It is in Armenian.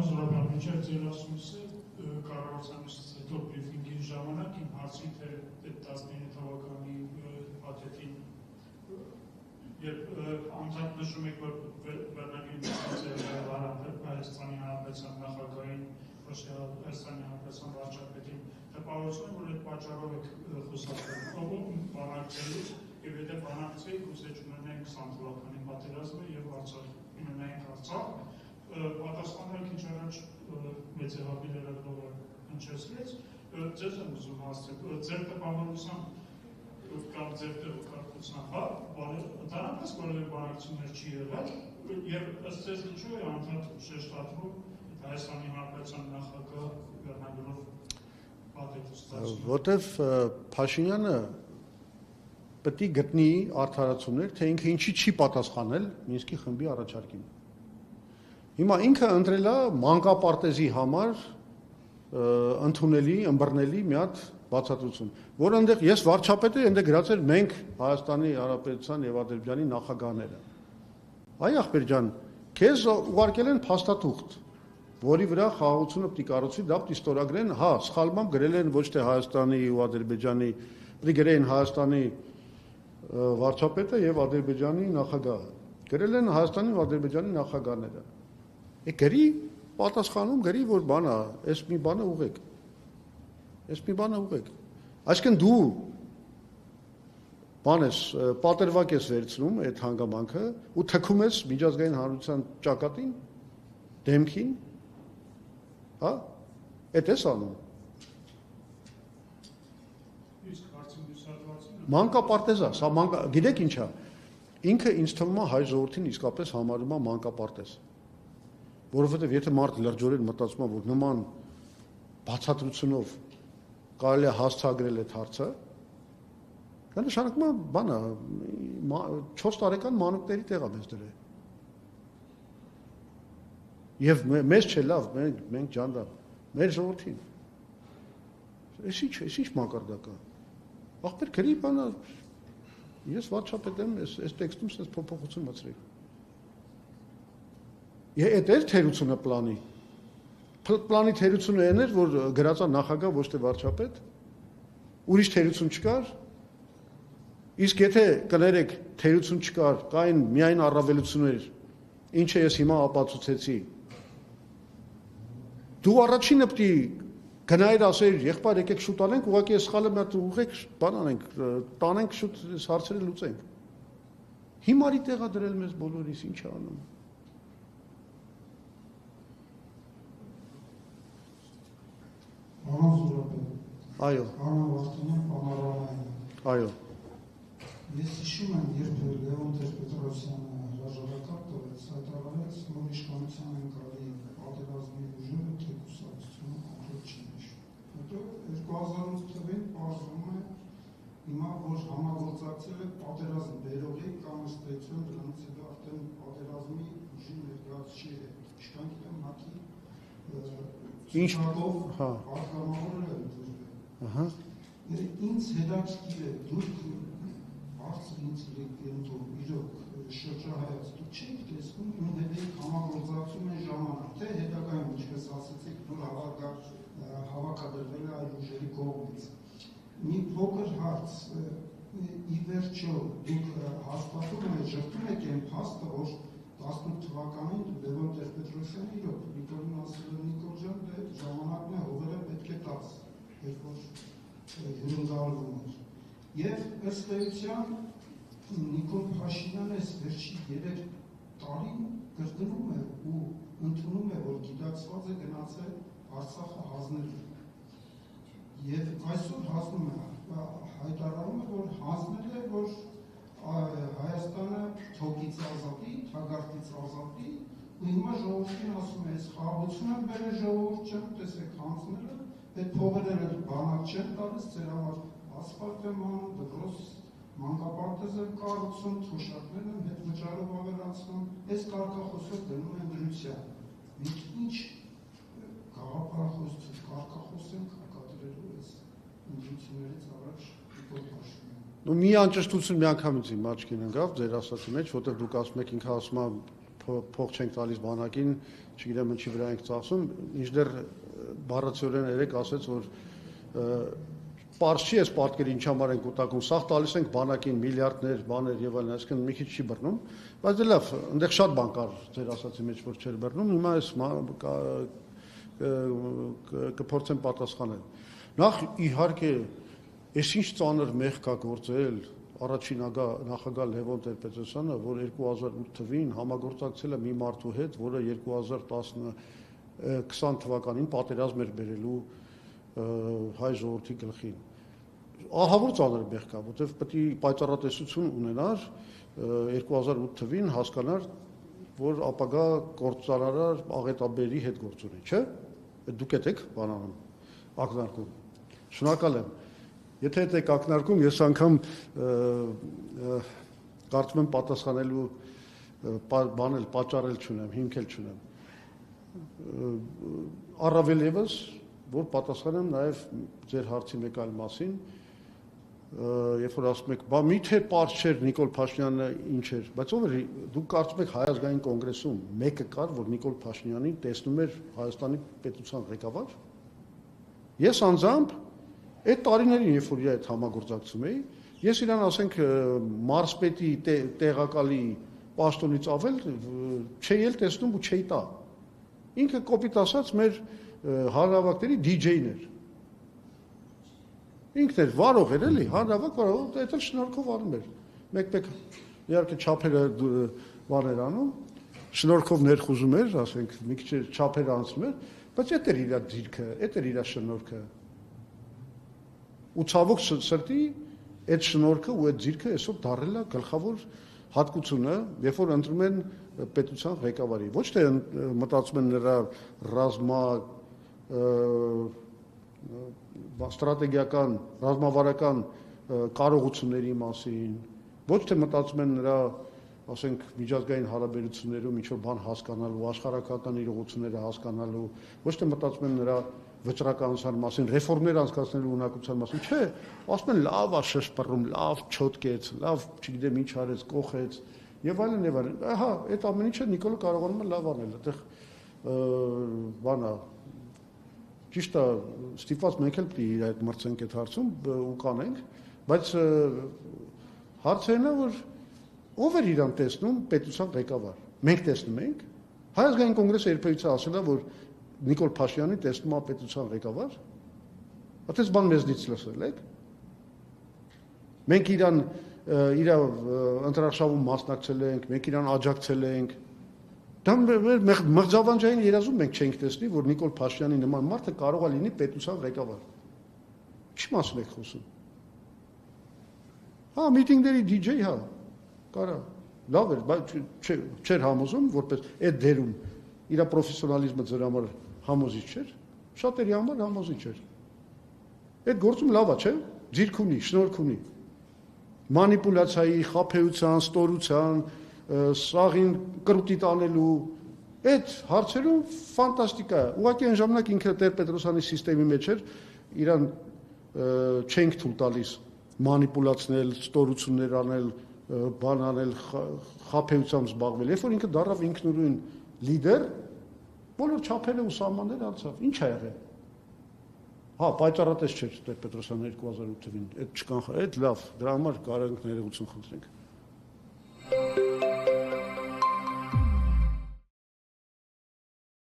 Զորաբան, մինչև ձեր ասումսը կառավարությունից հետո բրիֆինգի ժամանակ իմ հարցին թե 19 թվականի փաթեթին երբ անդադար նշում եք, որ վերնագիրը մշտացել է Հայաստանի Հանրապետության նախագահին, Հայաստանի Հանրապետության վարչապետին, տպավորություն է, որ այդ պատճառով եք խոսակցում, ով բանակցելուց եւ եթե բանակցեի, գուցե չունենայինք 20 թվականի պատերազմը եւ Արցախ, ունենայինք Արցախ, պատասխանը քիչ առաջ մեծեղապի լրագրողը հնչեցրեց, ձեզ եմ ուզում հասցնել, ձեր տպավորությամբ կամ ձեր տեղեկատվության, ընդհանրապես որևէ բանակցություններ չի եղել, եւ ըստ ձեզ ինչու է անդադար շեշտադրում Հայաստանի Հանրապետության նախագահ վերնագրով պատեթ ստացում։ Որտեվ Փաշինյանը պետք է գտնի արդարացումներ, թե ինքը ինչի չի պատասխանել Մինսկի խմբի առաջարկին։ Հիմա ինքը ընտրել է մանկապարտեզի համար ընդունելի, ըմբռնելի մի հատ բացատրություն, որ այնտեղ ես վարչապետը այնտեղ գրած էր մենք Հայաստանի Հանրապետության եւ Ադրբեջանի նախագահները։ Այ ախպեր ջան, քեզ ուղարկել են փաստաթուղթ, որի վրա խաղաղությունը պետք է կառուցվի, դա պետք է ստորագրեն, հա, սխալմամբ գրել են ոչ թե Հայաստանի ու Ադրբեջանի, պետք է գրեին Հայաստանի վարչապետը եւ Ադրբեջանի նախագահը։ Գրել են Հայաստանի ու Ադրբեջանի նախագահները։ Գրի պատասխանում գրի, որ բանա, այս մի բանը ուղեք։ Այս մի բանը ուղեք։ Այսինքն դու բան ես, պատերվակ ես վերցնում այդ հանգամանքը ու թքում ես միջազգային հանրության ճակատին, դեմքին, հա, այդ ես անում։ Մանկապարտեզա, սա գիտեք ինչ է, ինքը ինձ թվում է հայ ժողովրդին իսկապես համարում է մանկապարտեզ, որովհետև եթե մարդ լրջորեն մտածում է, որ նման բացատրությունով կարելի է հասցեագրել այդ հարցը, դա նշանակում է բանը 4 տարեկան մանուկների տեղ է մեզ դրել։ Եվ մեզ չէ լավ, մենք ջանդա, մեր ժողովրդին։ Այս ինչ մակարդակ է։ Ախպեր գրի բանը, ես վարչապետ եմ, այս տեքստում սենց փոփոխություն մտցրեք։ Այդ էր թերությունը պլանի։ Պլանի թերությունը այն էր, որ գրած է նախագահ ոչ թե վարչապետ, ուրիշ թերություն չկար, իսկ եթե կներեք թերություն չկար, կային միայն առավելություններ, ինչը ես հիմա ապացուցեցի, դու առաջինը պետք է գնայր ասեր, եղբայր եկեք շուտ անենք, ուղղակի ես սխալը մի հատ ուղղեք, բան անենք, տանենք շուտ հարցերը լուծենք։ Հիմարի տեղա դրել մեզ բոլորիս, ինչ է անում։ Պարոն Զուրաբյան, այո, պարոն Վարդանյան, պարոն այո, ես հիշում եմ, երբ Լևոն Տեր-Պետրոսյանը հրաժարակապ տվեց, հայտարարեց, որ իշխանության են գալի պատերազմի ուժերը, թե կուսակցությունը կոնկրետ չի նշում։ Հետո 2008 թվին պարզվում է հիմա, որ համագործակցել է պատերազմ բերողի կամ ըստ էության դրանից հետո արդեն պատերազմի ուժի ներկայացուցիչ է, իշխանքի դեմ ՄԱԿ-ի ինչ արտգամավորել է ընդրվել։ Ինձ հետաքրքիր է, դուք բարձր ինձ ընդում իրոք շրջահայաց, դուք չեք տեսնում ում հետ եք համագործակցում են ժամանակ, թե հետագայում ինչպես ասեցիք, նոր հավաքադրվել է այլ ուժերի կողմից։ Մի փոքր հարց, ի վերջո դուք հաստատում եք, ժխտում եք այն փաստը, որ 18 թվականին Լևոն Տեր-Պետրոսյանը իրոք Նիկոլին ասել է Նիկոլ ջան, դե ժամանակն է հողերը պետք է տաս, երբ որ հյուրընկալվում էր։ Եվ ըստ էության Նիկոլ Փաշինյանը այս վերջի 3 տարին կրկնում է ու ընդունում է, որ գիտակցված է գնացել Արցախը հանձնելու։ Եվ այսօր հանձնում է, հայտարարում է, որ հանձնել է, որ Հայաստանը թոքից ազատի, թագարտից ազատի, ու հիմա ժողովրդին ասում է, այս խաղաղությունը բերել ժողովուրդ չեմ, տեսեք հանձնել է, այդ փողերը բանակ չեն տալիս, ձեր համար ասֆալտ եմ անում, դպրոց մանկապարտեզ եմ կառուցում, թոշակներ եմ հետ վճարով ավելացնում, այս կարգախոսով դնում են դրության։ Մենք ինչ կարգախոս ենք հարկադրելու այս ընդդիմություններից առաջ Նիկոլ Փաշինյանը։ Մի անճշտություն միանգամից իմ աչքին ընկավ ձեր ասացի մեջ, որտեղ դուք ասում եք ինքը ասում է փող չենք տալիս բանակին, չգիտեմ ինչի վրա ենք ծախսում, ինչդեռ բառացիորեն երեք ասեց, որ պարզ չի այս պատկերը ինչ համար ենք ուտակում, սաղ տալիս ենք բանակին միլիարդներ, բաներ եւ այլն, այսինքն մի քիչ չի բռնում, բայց դե լավ, այնտեղ շատ բան կար ձեր ասացի մեջ, որ չէր բռնում, հիմա այս կփորձեմ պատասխանել։ Նախ իհարկե, այս ինչ ծանր մեղք կա գործել առաջին նախագահ Լևոն Տեր-Պետրոսյանը, որ 2008 թվին համագործակցել է մի մարդու հետ, որը 2020 թվականին պատերազմ էր բերելու հայ ժողովրդի գլխին։ Ահավոր ծանր մեղք կա, որտեղ պետք է պայծառատեսություն ունենար 2008 թվին հասկանար, որ ապագա գործարար Աղետաբերի հետ գործ ունի, չէ՞։ Դուք եք բանանում, ակնարկում։ Շնորհակալ եմ։ Եթե եք ակնարկում, ես անգամ կարծում եմ պատասխանելու բանել, պատճառել չունեմ, հիմք էլ չունեմ։ Առավել ևս, որ պատասխանեմ նաև ձեր հարցի մեկ այլ մասին, երբ որ ասում եք, բա միթե պարզ չէր Նիկոլ Փաշինյանը ինչ էր, բայց ով էր, դուք կարծում եք Հայ ազգային կոնգրեսում մեկը կար, որ Նիկոլ Փաշինյանին տեսնում էր Հայաստանի պետության ղեկավար։ Ես անձամբ այդ տարիներին, երբ որ իր հետ համագործակցում էի, ես իրան ասենք մարզպետի տեղակալի պաշտոնից ավել չէի էլ տեսնում ու չէի տա։ Ինքը կոպիտ ասած մեր հանրահավաքների DJ-ն էր։ Ինքն էր վարող էր էլի, հանրահավաք վարող, դա էլ շնորհքով անում էր։ Մեկ-մեկ իհարկե չափերը բաներ անում, շնորհքով ներխուժում էր, ասենք, մի քիչ չափերը անցնում էր, բայց դա էր իր ձիրքը, դա էր իր շնորհքը։ Ու ցավոք սրտի այդ շնորհքը ու այդ ձիրքը այսօր դարել է գլխավոր հատկությունը, երբ որ ընտրում են պետության ղեկավարի։ Ոչ թե մտածում են նրա ռազմա ստրատեգիական, ռազմավարական կարողությունների մասին, ոչ թե մտածում են նրա, ասենք, միջազգային հարաբերություններում ինչ-որ բան հասկանալու, աշխարհակական իրողությունները հասկանալու, ոչ թե մտածում են նրա վճռականության մասին, ռեֆորմներ անցկացնելու ունակության մասին, չէ, ասում են լավ է շշպռում, լավ չոտկեց, լավ, չգիտեմ ինչ արեց, կոխեց, եւ այլն եւ այլն։ Ահա, այդ ամեն ինչը Նիկոլը կարողանում է լավ անել, այդտեղ բանա ճիշտ է, ստիպված մենք էլ պետք է իր այդ մրցենք այդ հարցում ու կանենք, բայց հարցը այն է, որ ով էր իրան տեսնում պետության ղեկավար։ Մենք տեսնում ենք, Հայ ազգային կոնգրեսը երբևիցե ասել է, որ Նիկոլ Փաշինյանի տեսնում է պետության ղեկավար։ Այդպես բան մեզնից լսել եք։ Մենք իրան իր ընտրարշավում մասնակցել ենք, մենք իրան աջակցել ենք։ Դա մեր մղձավանջային երազում մենք չենք տեսնի, որ Նիկոլ Փաշինյանի նման մարդը կարող է լինի պետության ղեկավար։ Ի՞նչ մասին եք խոսում։ Հա, միտինգների DJ, հա, կարա։ Լավ էր, բայց չէր համոզում, որպես այդ դերում իր պրոֆեսիոնալիզմը ձեր համար համոզիչ չէր, շատերի համար համոզիչ էր։ Այդ գործում լավ է, չէ՞, ձիրք ունի, շնորհք ունի։ Մանիպուլյացիայի, խաբեության, ստորության, սաղին կրուտի տանելու, այդ հարցերում ֆանտաստիկա է։ Ուղղակի այն ժամանակ ինքը Տեր-Պետրոսյանի սիստեմի մեջ էր, իրան չենք թույլ տալիս մանիպուլացնել, ստորություններ անել, բան անել, խաբեությամբ զբաղվել։ Երբ որ ինքը դառավ ինքնուրույն լիդեր, բոլոր չափերը ու սահմանները անցավ։ Ինչ ա եղել։ Հա, պայծառատես չէր Տեր-Պետրոսյանը 2008 թվին, այդ չկան, այդ լավ, դրա համար կարող ենք ներողություն խնդրենք։